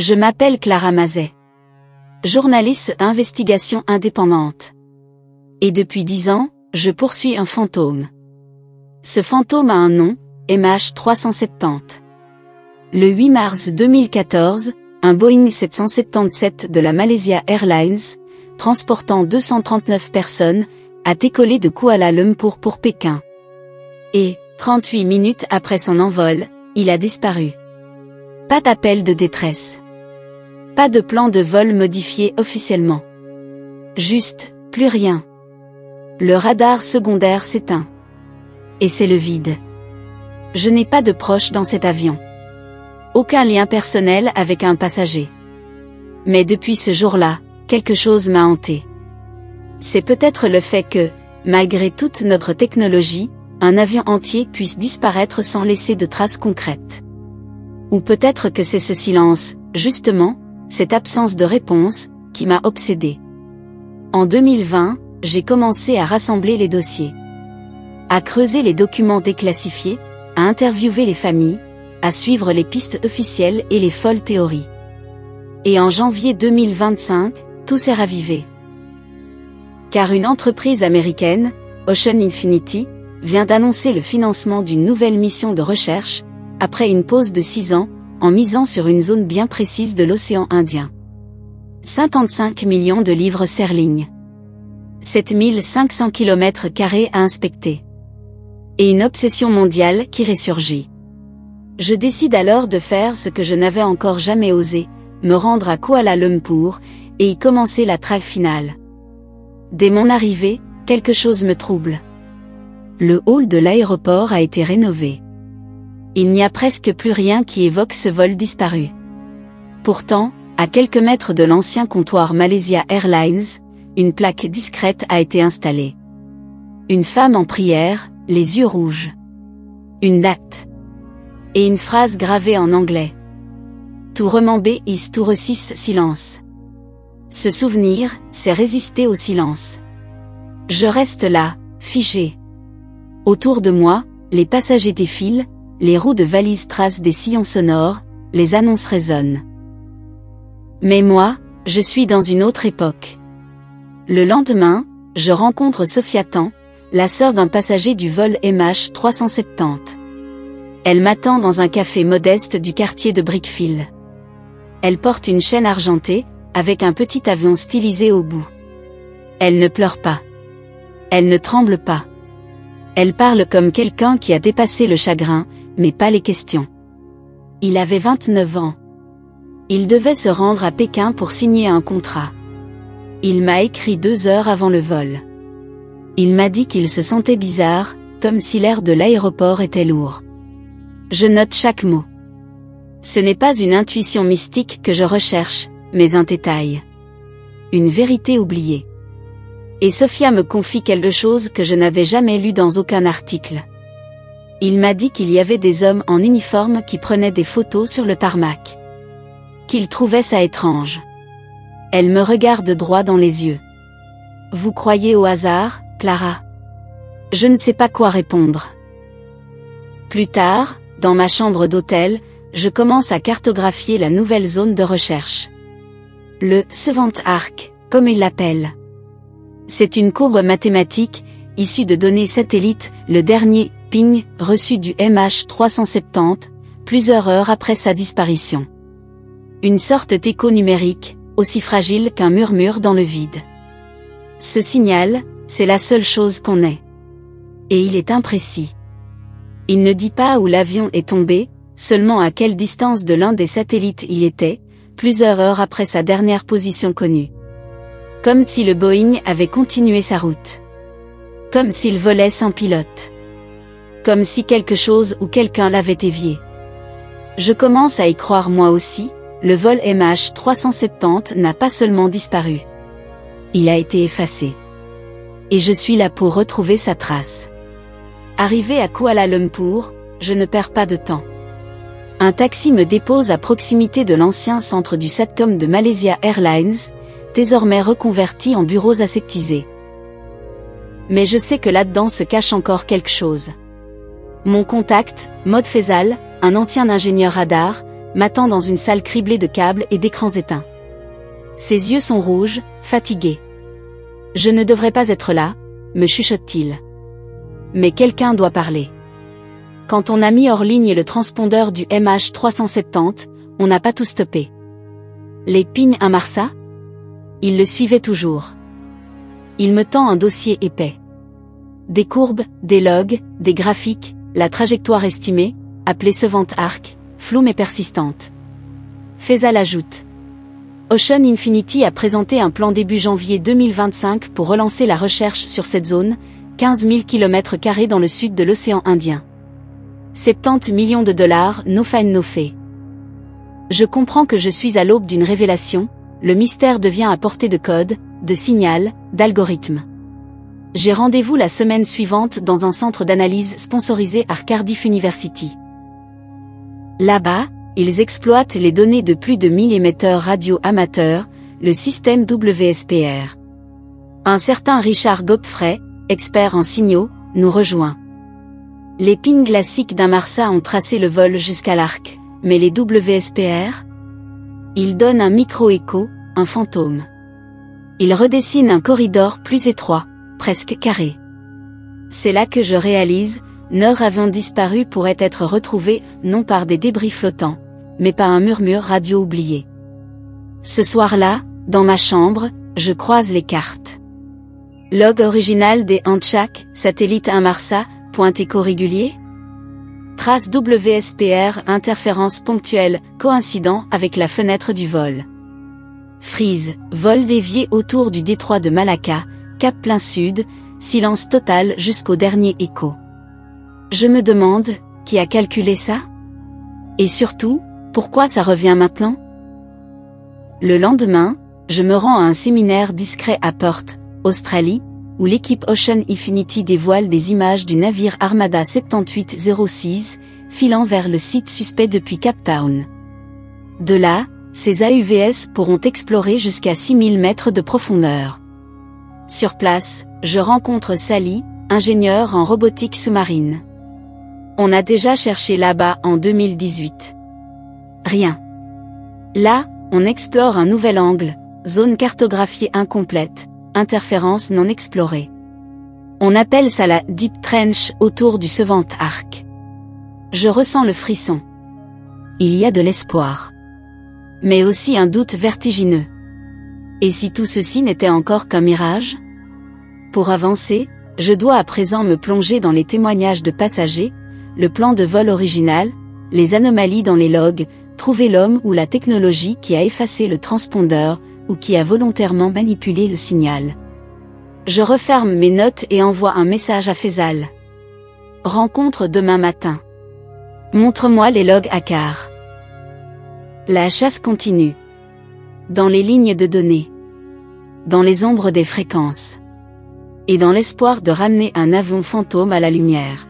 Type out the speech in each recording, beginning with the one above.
Je m'appelle Clara Mazet. Journaliste d'investigation indépendante. Et depuis 10 ans, je poursuis un fantôme. Ce fantôme a un nom, MH370. Le 8 mars 2014, un Boeing 777 de la Malaysia Airlines, transportant 239 personnes, a décollé de Kuala Lumpur pour Pékin. Et, 38 minutes après son envol, il a disparu. Pas d'appel de détresse. Pas de plan de vol modifié officiellement. Juste, plus rien. Le radar secondaire s'éteint. Et c'est le vide. Je n'ai pas de proches dans cet avion. Aucun lien personnel avec un passager. Mais depuis ce jour-là, quelque chose m'a hanté. C'est peut-être le fait que, malgré toute notre technologie, un avion entier puisse disparaître sans laisser de traces concrètes. Ou peut-être que c'est ce silence, justement, cette absence de réponse, qui m'a obsédé. En 2020, j'ai commencé à rassembler les dossiers. À creuser les documents déclassifiés, à interviewer les familles, à suivre les pistes officielles et les folles théories. Et en janvier 2025, tout s'est ravivé. Car une entreprise américaine, Ocean Infinity, vient d'annoncer le financement d'une nouvelle mission de recherche, après une pause de 6 ans, en misant sur une zone bien précise de l'océan Indien. 55 millions de livres sterling. 7500 km² à inspecter. Et une obsession mondiale qui ressurgit. Je décide alors de faire ce que je n'avais encore jamais osé, me rendre à Kuala Lumpur, et y commencer la traque finale. Dès mon arrivée, quelque chose me trouble. Le hall de l'aéroport a été rénové. Il n'y a presque plus rien qui évoque ce vol disparu. Pourtant, à quelques mètres de l'ancien comptoir Malaysia Airlines, une plaque discrète a été installée. Une femme en prière, les yeux rouges. Une date. Et une phrase gravée en anglais. Tout remembé is tout ressis silence. Ce souvenir, c'est résister au silence. Je reste là, figé. Autour de moi, les passagers défilent, les roues de valises tracent des sillons sonores, les annonces résonnent. Mais moi, je suis dans une autre époque. Le lendemain, je rencontre Sophia Tan, la sœur d'un passager du vol MH370. Elle m'attend dans un café modeste du quartier de Brickfield. Elle porte une chaîne argentée, avec un petit avion stylisé au bout. Elle ne pleure pas. Elle ne tremble pas. Elle parle comme quelqu'un qui a dépassé le chagrin, mais pas les questions. Il avait 29 ans. Il devait se rendre à Pékin pour signer un contrat. Il m'a écrit 2 heures avant le vol. Il m'a dit qu'il se sentait bizarre, comme si l'air de l'aéroport était lourd. Je note chaque mot. Ce n'est pas une intuition mystique que je recherche, mais un détail. Une vérité oubliée. Et Sophia me confie quelque chose que je n'avais jamais lu dans aucun article. Il m'a dit qu'il y avait des hommes en uniforme qui prenaient des photos sur le tarmac. Qu'il trouvait ça étrange. Elle me regarde droit dans les yeux. Vous croyez au hasard, Clara? Je ne sais pas quoi répondre. Plus tard, dans ma chambre d'hôtel, je commence à cartographier la nouvelle zone de recherche. Le Seventh Arc, comme il l'appelle. C'est une courbe mathématique, issue de données satellites, le dernier ping reçu du MH370, plusieurs heures après sa disparition. Une sorte d'écho numérique, aussi fragile qu'un murmure dans le vide. Ce signal, c'est la seule chose qu'on ait. Et il est imprécis. Il ne dit pas où l'avion est tombé, seulement à quelle distance de l'un des satellites il était, plusieurs heures après sa dernière position connue. Comme si le Boeing avait continué sa route. Comme s'il volait sans pilote. Comme si quelque chose ou quelqu'un l'avait évié. Je commence à y croire moi aussi, le vol MH370 n'a pas seulement disparu. Il a été effacé. Et je suis là pour retrouver sa trace. Arrivé à Kuala Lumpur, je ne perds pas de temps. Un taxi me dépose à proximité de l'ancien centre du SATCOM de Malaysia Airlines, désormais reconverti en bureaux aseptisés. Mais je sais que là-dedans se cache encore quelque chose. Mon contact, Maud Faisal, un ancien ingénieur radar, m'attend dans une salle criblée de câbles et d'écrans éteints. Ses yeux sont rouges, fatigués. « Je ne devrais pas être là », me chuchote-t-il. Mais quelqu'un doit parler. Quand on a mis hors ligne le transpondeur du MH370, on n'a pas tout stoppé. Les ping Inmarsat ? Il le suivait toujours. Il me tend un dossier épais. Des courbes, des logs, des graphiques, la trajectoire estimée, appelée Sevant Arc, floue mais persistante. Faisal ajoute. Ocean Infinity a présenté un plan début janvier 2025 pour relancer la recherche sur cette zone, 15 000 km² dans le sud de l'océan Indien. 70 millions de dollars, no fine no fee. Je comprends que je suis à l'aube d'une révélation, le mystère devient à portée de code, de signal, d'algorithme. J'ai rendez-vous la semaine suivante dans un centre d'analyse sponsorisé à Cardiff University. Là-bas, ils exploitent les données de plus de 1000 émetteurs radio amateurs, le système WSPR. Un certain Richard Godfrey, expert en signaux, nous rejoint. Les pings classiques d'Inmarsat ont tracé le vol jusqu'à l'arc, mais les WSPR ? Ils donnent un micro-écho, un fantôme. Ils redessinent un corridor plus étroit, presque carré. C'est là que je réalise, Nord avant disparu pourrait être retrouvé, non par des débris flottants, mais par un murmure radio oublié. Ce soir-là, dans ma chambre, je croise les cartes. Log original des Anchak, satellite Inmarsat, point écho régulier. Trace WSPR, interférence ponctuelle, coïncident avec la fenêtre du vol. Freeze, vol dévié autour du détroit de Malacca, cap plein sud, silence total jusqu'au dernier écho. Je me demande, qui a calculé ça? Et surtout, pourquoi ça revient maintenant? Le lendemain, je me rends à un séminaire discret à Perth, Australie, où l'équipe Ocean Infinity dévoile des images du navire Armada 7806, filant vers le site suspect depuis Cape Town. De là, ces AUVS pourront explorer jusqu'à 6000 mètres de profondeur. Sur place, je rencontre Sally, ingénieure en robotique sous-marine. On a déjà cherché là-bas en 2018. Rien. Là, on explore un nouvel angle, zone cartographiée incomplète, interférence non explorée. On appelle ça la Deep Trench autour du Sevant Arc. Je ressens le frisson. Il y a de l'espoir. Mais aussi un doute vertigineux. Et si tout ceci n'était encore qu'un mirage? Pour avancer, je dois à présent me plonger dans les témoignages de passagers, le plan de vol original, les anomalies dans les logs, trouver l'homme ou la technologie qui a effacé le transpondeur, ou qui a volontairement manipulé le signal. Je referme mes notes et envoie un message à Faisal. Rencontre demain matin. Montre-moi les logs ACAR. La chasse continue. Dans les lignes de données. Dans les ombres des fréquences. Et dans l'espoir de ramener un avion fantôme à la lumière.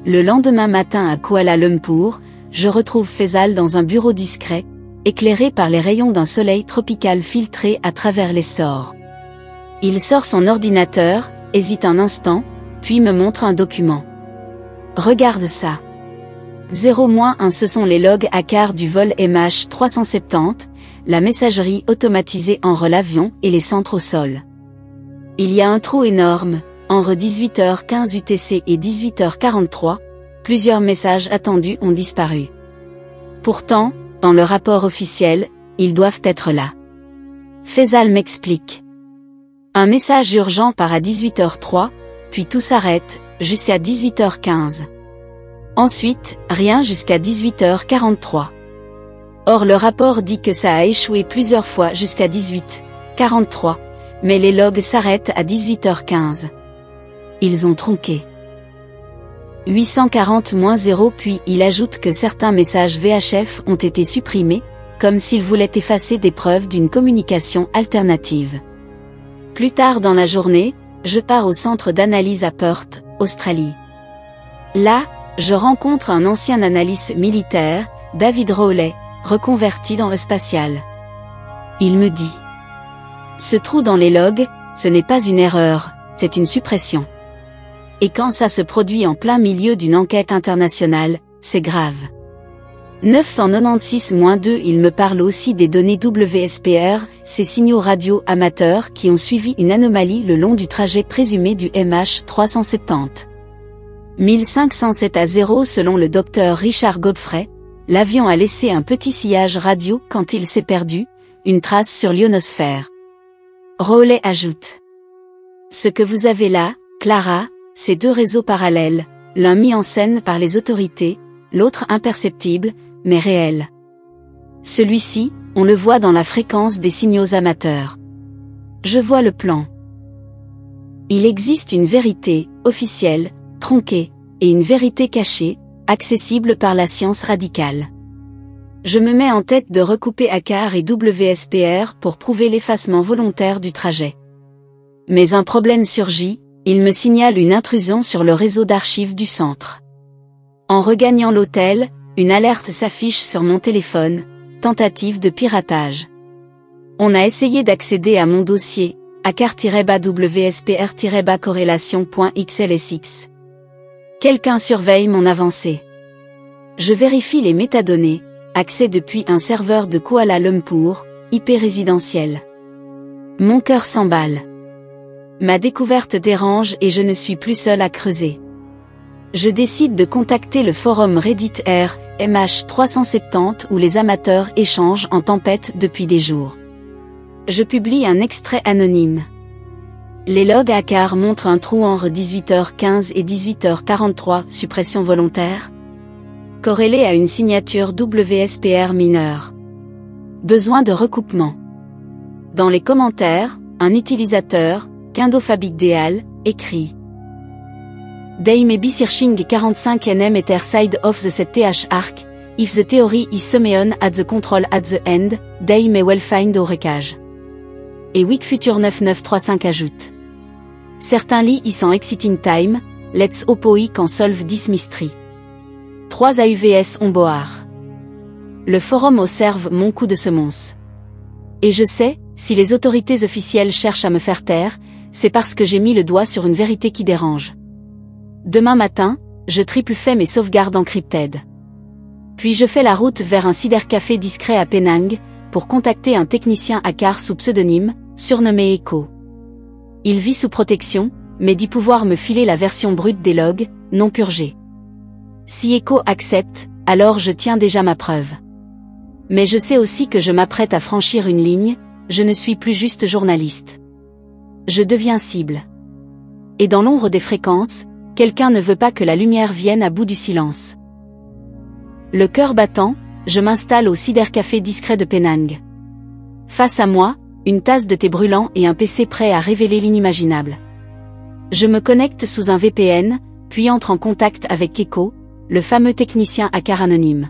Le lendemain matin à Kuala Lumpur, je retrouve Faisal dans un bureau discret, éclairé par les rayons d'un soleil tropical filtré à travers les sores. Il sort son ordinateur, hésite un instant, puis me montre un document. Regarde ça. 0-1 ce sont les logs ACAR du vol MH370, la messagerie automatisée entre l'avion et les centres au sol. Il y a un trou énorme, entre 18h15 UTC et 18h43, plusieurs messages attendus ont disparu. Pourtant, dans le rapport officiel, ils doivent être là. Faisal m'explique. Un message urgent part à 18h03, puis tout s'arrête, jusqu'à 18h15. Ensuite, rien jusqu'à 18h43. Or le rapport dit que ça a échoué plusieurs fois jusqu'à 18h43, mais les logs s'arrêtent à 18h15. Ils ont tronqué. 840-0 puis il ajoute que certains messages VHF ont été supprimés, comme s'ils voulaient effacer des preuves d'une communication alternative. Plus tard dans la journée, je pars au centre d'analyse à Perth, Australie. Là, je rencontre un ancien analyste militaire, David Rowley, reconverti dans le spatial. Il me dit: ce trou dans les logs, ce n'est pas une erreur, c'est une suppression. Et quand ça se produit en plein milieu d'une enquête internationale, c'est grave. 996-2 Il me parle aussi des données WSPR, ces signaux radio amateurs qui ont suivi une anomalie le long du trajet présumé du MH370. 1507 à 0 selon le docteur Richard Godfrey, l'avion a laissé un petit sillage radio quand il s'est perdu, une trace sur l'ionosphère. Rowley ajoute. Ce que vous avez là, Clara, c'est deux réseaux parallèles, l'un mis en scène par les autorités, l'autre imperceptible, mais réel. Celui-ci, on le voit dans la fréquence des signaux amateurs. Je vois le plan. Il existe une vérité, officielle, tronquée, et une vérité cachée, accessible par la science radicale. Je me mets en tête de recouper ACAR et WSPR pour prouver l'effacement volontaire du trajet. Mais un problème surgit, il me signale une intrusion sur le réseau d'archives du centre. En regagnant l'hôtel, une alerte s'affiche sur mon téléphone, tentative de piratage. On a essayé d'accéder à mon dossier, acar-wspr-corrélation.xlsx. Quelqu'un surveille mon avancée. Je vérifie les métadonnées, accès depuis un serveur de Kuala Lumpur, IP résidentiel. Mon cœur s'emballe. Ma découverte dérange et je ne suis plus seul à creuser. Je décide de contacter le forum Reddit R, MH370 où les amateurs échangent en tempête depuis des jours. Je publie un extrait anonyme. Les logs ACAR montrent un trou entre 18h15 et 18h43, suppression volontaire. Corrélé à une signature WSPR mineure. Besoin de recoupement. Dans les commentaires, un utilisateur, Kindofabigdeal, écrit. They may be searching 45 nm ether side of the ZTH arc, if the theory is summon at the control at the end, they may well find a wreckage. Et Wikfuture 9935 ajoute. Certains lits y sont exciting time, let's hope we can solve this mystery. 3 AUVS on board. Le forum observe mon coup de semonce. Et je sais, si les autorités officielles cherchent à me faire taire, c'est parce que j'ai mis le doigt sur une vérité qui dérange. Demain matin, je triple-fais mes sauvegardes encrypted. Puis je fais la route vers un cybercafé discret à Penang, pour contacter un technicien ACAR sous pseudonyme, surnommé Echo. Il vit sous protection, mais dit pouvoir me filer la version brute des logs, non purgée. Si Echo accepte, alors je tiens déjà ma preuve. Mais je sais aussi que je m'apprête à franchir une ligne, je ne suis plus juste journaliste. Je deviens cible. Et dans l'ombre des fréquences, quelqu'un ne veut pas que la lumière vienne à bout du silence. Le cœur battant, je m'installe au cybercafé discret de Penang. Face à moi, une tasse de thé brûlant et un PC prêt à révéler l'inimaginable. Je me connecte sous un VPN, puis entre en contact avec Echo, le fameux technicien ACAR anonyme.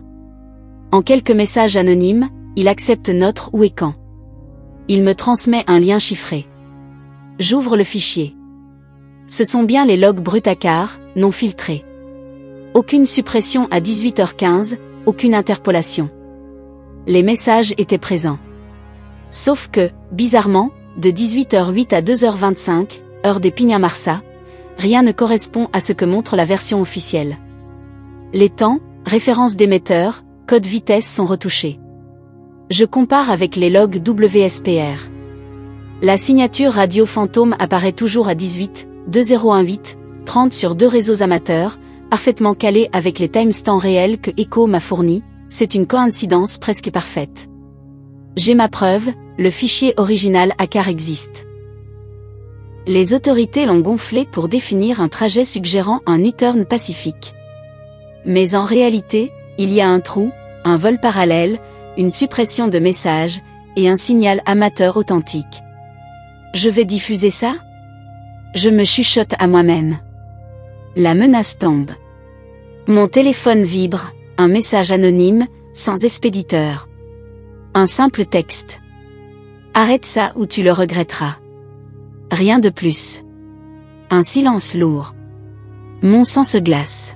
En quelques messages anonymes, il accepte notre où et quand. Il me transmet un lien chiffré. J'ouvre le fichier. Ce sont bien les logs bruts ACAR, non filtrés. Aucune suppression à 18h15, aucune interpolation. Les messages étaient présents. Sauf que, bizarrement, de 18h08 à 2h25, heure des Pinhamarsa, rien ne correspond à ce que montre la version officielle. Les temps, références d'émetteurs, code vitesse sont retouchés. Je compare avec les logs WSPR. La signature radio fantôme apparaît toujours à 18, 2018, 30 sur deux réseaux amateurs, parfaitement calés avec les timestamps réels que Echo m'a fournis, c'est une coïncidence presque parfaite. J'ai ma preuve, le fichier original ACAR existe. Les autorités l'ont gonflé pour définir un trajet suggérant un U-turn pacifique. Mais en réalité, il y a un trou, un vol parallèle, une suppression de messages, et un signal amateur authentique. Je vais diffuser ça? Je me chuchote à moi-même. La menace tombe. Mon téléphone vibre, un message anonyme, sans expéditeur. Un simple texte. Arrête ça ou tu le regretteras. Rien de plus. Un silence lourd. Mon sang se glace.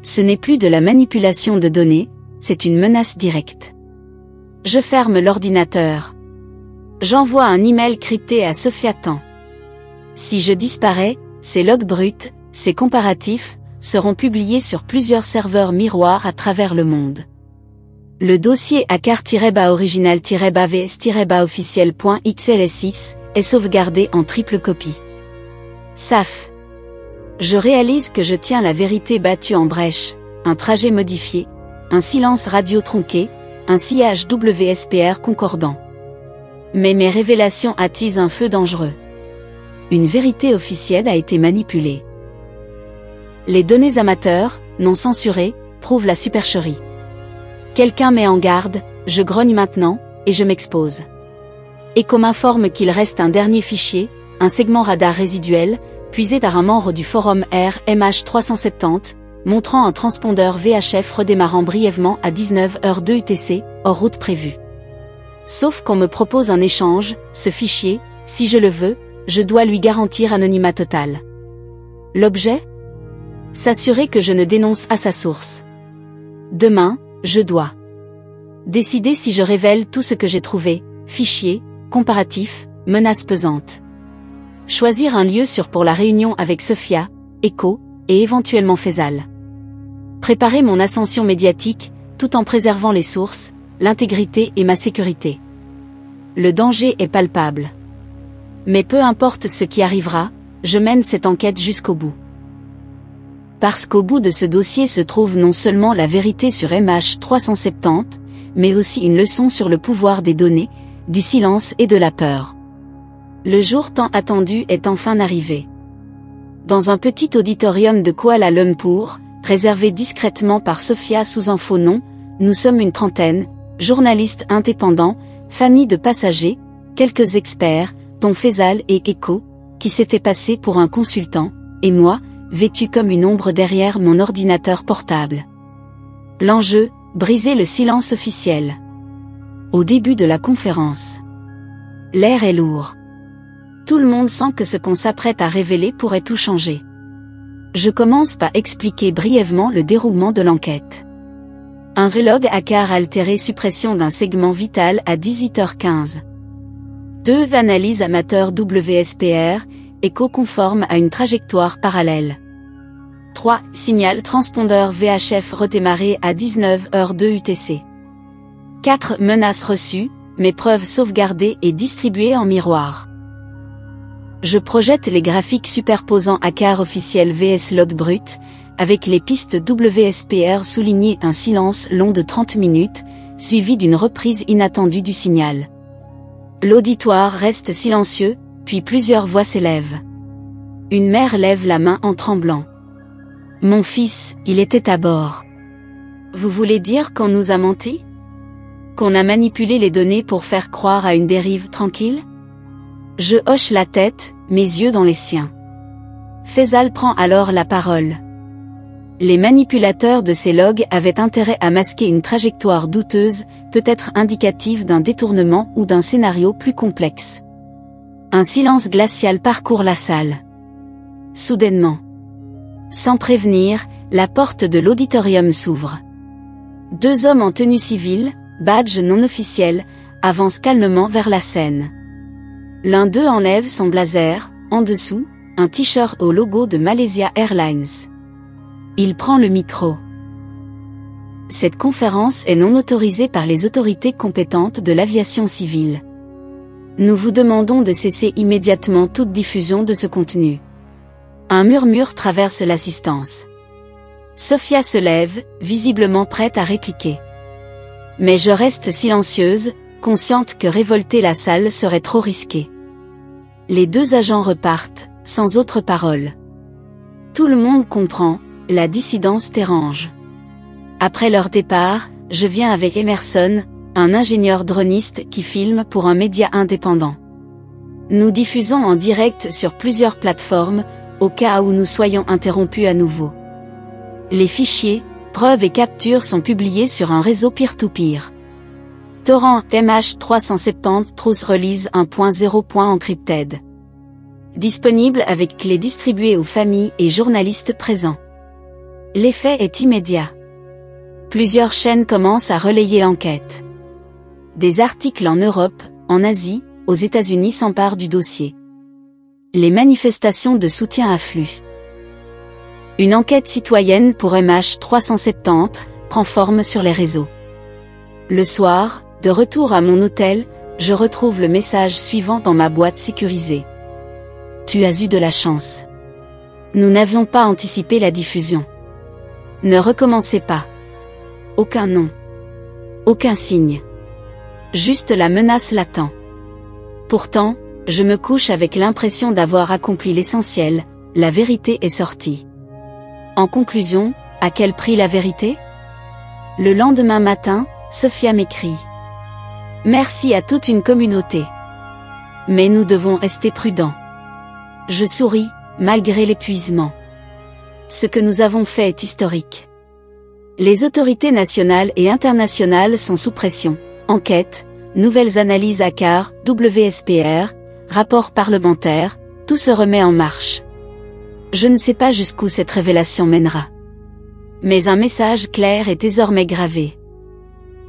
Ce n'est plus de la manipulation de données, c'est une menace directe. Je ferme l'ordinateur. J'envoie un email crypté à Sophia Tan. Si je disparais, ces logs bruts, ces comparatifs, seront publiés sur plusieurs serveurs miroirs à travers le monde. Le dossier ACAR-BA original-VS-officiel.xlsx est sauvegardé en triple copie. SAF. Je réalise que je tiens la vérité battue en brèche, un trajet modifié, un silence radio tronqué, un sillage WSPR concordant. Mais mes révélations attisent un feu dangereux. Une vérité officielle a été manipulée. Les données amateurs, non censurées, prouvent la supercherie. Quelqu'un met en garde, je grogne maintenant, et je m'expose. Ecom m'informe qu'il reste un dernier fichier, un segment radar résiduel, puisé par un membre du forum RMH370, montrant un transpondeur VHF redémarrant brièvement à 19h02 UTC, hors route prévue. Sauf qu'on me propose un échange, ce fichier, si je le veux, je dois lui garantir anonymat total. L'objet ? S'assurer que je ne dénonce à sa source. Demain, je dois décider si je révèle tout ce que j'ai trouvé, fichier, comparatif, menace pesante. Choisir un lieu sûr pour la réunion avec Sophia, Echo, et éventuellement Faisal. Préparer mon ascension médiatique, tout en préservant les sources, l'intégrité et ma sécurité. Le danger est palpable. Mais peu importe ce qui arrivera, je mène cette enquête jusqu'au bout. Parce qu'au bout de ce dossier se trouve non seulement la vérité sur MH370, mais aussi une leçon sur le pouvoir des données, du silence et de la peur. Le jour tant attendu est enfin arrivé. Dans un petit auditorium de Kuala Lumpur, réservé discrètement par Sophia sous un faux nom, nous sommes une trentaine, journalistes indépendants, familles de passagers, quelques experts, dont Faisal et Echo, qui s'étaient passés pour un consultant, et moi, vêtu comme une ombre derrière mon ordinateur portable. L'enjeu, briser le silence officiel. Au début de la conférence. L'air est lourd. Tout le monde sent que ce qu'on s'apprête à révéler pourrait tout changer. Je commence par expliquer brièvement le déroulement de l'enquête. Un relog ACAR altéré, suppression d'un segment vital à 18h15. 2 analyses amateurs WSPR, Echo conforme à une trajectoire parallèle. 3 signal transpondeur VHF redémarré à 19h02 UTC. 4 menaces reçues, mes preuves sauvegardées et distribuées en miroir. Je projette les graphiques superposant ACAR officiel VS log brut, avec les pistes WSPR soulignées, un silence long de 30 minutes, suivi d'une reprise inattendue du signal. L'auditoire reste silencieux, puis plusieurs voix s'élèvent. Une mère lève la main en tremblant. Mon fils, il était à bord. Vous voulez dire qu'on nous a menti? Qu'on a manipulé les données pour faire croire à une dérive tranquille? Je hoche la tête, mes yeux dans les siens. Faisal prend alors la parole. Les manipulateurs de ces logs avaient intérêt à masquer une trajectoire douteuse, peut-être indicative d'un détournement ou d'un scénario plus complexe. Un silence glacial parcourt la salle. Soudainement. Sans prévenir, la porte de l'auditorium s'ouvre. 2 hommes en tenue civile, badge non officiel, avancent calmement vers la scène. L'un d'eux enlève son blazer, en dessous, un t-shirt au logo de Malaysia Airlines. Il prend le micro. Cette conférence est non autorisée par les autorités compétentes de l'aviation civile. Nous vous demandons de cesser immédiatement toute diffusion de ce contenu. Un murmure traverse l'assistance. Sophia se lève, visiblement prête à répliquer. Mais je reste silencieuse, consciente que révolter la salle serait trop risqué. Les 2 agents repartent, sans autre parole. Tout le monde comprend, la dissidence dérange. Après leur départ, je viens avec Emerson, un ingénieur droniste qui filme pour un média indépendant. Nous diffusons en direct sur plusieurs plateformes, au cas où nous soyons interrompus à nouveau. Les fichiers, preuves et captures sont publiés sur un réseau peer-to-peer. Torrent MH370 Truth Release 1.0. Encrypted. Disponible avec clé distribuée aux familles et journalistes présents. L'effet est immédiat. Plusieurs chaînes commencent à relayer l'enquête. Des articles en Europe, en Asie, aux États-Unis s'emparent du dossier. Les manifestations de soutien affluent. Une enquête citoyenne pour MH370 prend forme sur les réseaux. Le soir, de retour à mon hôtel, je retrouve le message suivant dans ma boîte sécurisée. Tu as eu de la chance. Nous n'avions pas anticipé la diffusion. Ne recommencez pas. Aucun nom. Aucun signe. Juste la menace l'attend. Pourtant, je me couche avec l'impression d'avoir accompli l'essentiel, la vérité est sortie. En conclusion, à quel prix la vérité? Le lendemain matin, Sophia m'écrit. Merci à toute une communauté. Mais nous devons rester prudents. Je souris, malgré l'épuisement. Ce que nous avons fait est historique. Les autorités nationales et internationales sont sous pression. Enquête, nouvelles analyses ACAR, WSPR, rapports parlementaires, tout se remet en marche. Je ne sais pas jusqu'où cette révélation mènera. Mais un message clair est désormais gravé.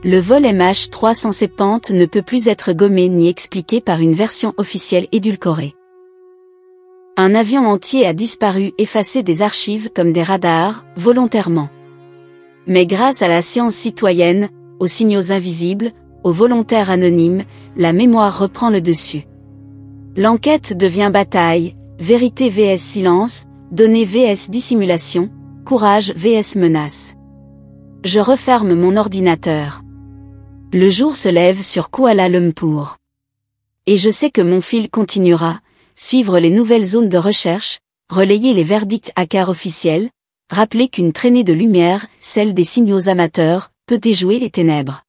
Le vol MH370 ne peut plus être gommé ni expliqué par une version officielle édulcorée. Un avion entier a disparu, effacé des archives comme des radars, volontairement. Mais grâce à la science citoyenne, aux signaux invisibles, aux volontaires anonymes, la mémoire reprend le dessus. L'enquête devient bataille, vérité vs silence, données vs dissimulation, courage vs menace. Je referme mon ordinateur. Le jour se lève sur Kuala Lumpur. Et je sais que mon fil continuera, suivre les nouvelles zones de recherche, relayer les verdicts ACAR officiels, rappeler qu'une traînée de lumière, celle des signaux amateurs, peut déjouer les ténèbres.